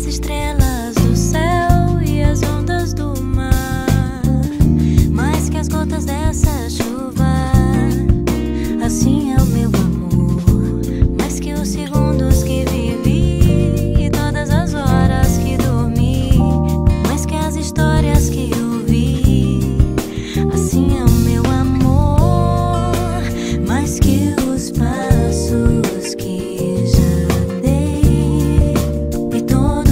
Estrelas do céu e as ondas do mar, mais que as gotas dessa chuva. Assim é o meu amor, mais que os segundos que vivi e todas as horas que dormi, mais que as histórias que ouvi. Assim é o meu amor, mais que os passos que já dei e todo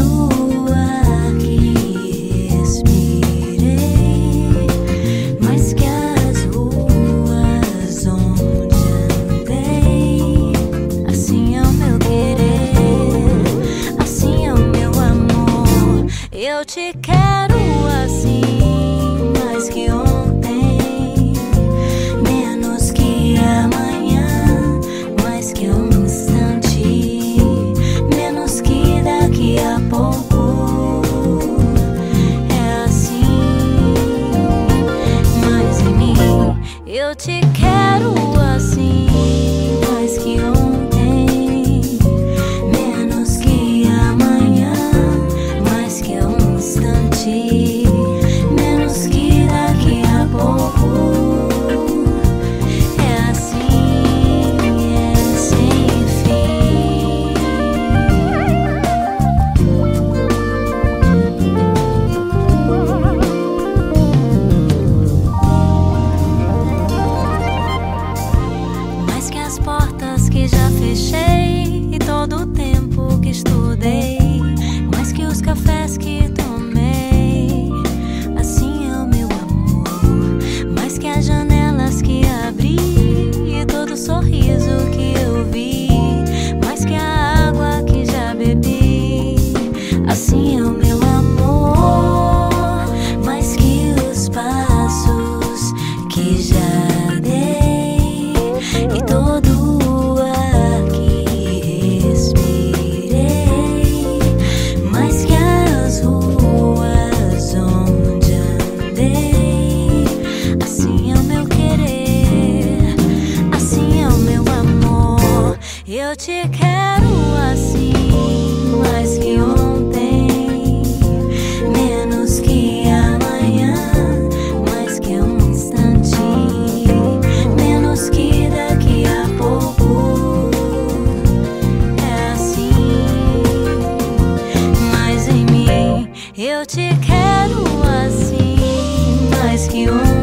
eu te quero assim, mais que ontem, menos que amanhã, mais que um instante, menos que daqui a pouco. É assim, mas em mim eu te quero assim, mais que ontem, menos que amanhã, mais que um instante, menos que daqui a pouco. É assim, é sem fim. Mais que as portas que já fechei e todo o tempo que estudei, mais que os cafés que tomei. Assim é o meu amor, mais que as janelas que abri e todo sorriso que eu vi, mais que a água que já bebi. Assim é o meu amor, mais que os passos que já dei e todo o ar que respirei, mais que as ruas onde andei. Assim é o meu querer, assim é o meu amor. Eu te quero assim, mais que ontem, menos que amanhã, mais que um instante, menos que daqui a pouco. É assim, mas em mim eu te quero assim, mais que ontem.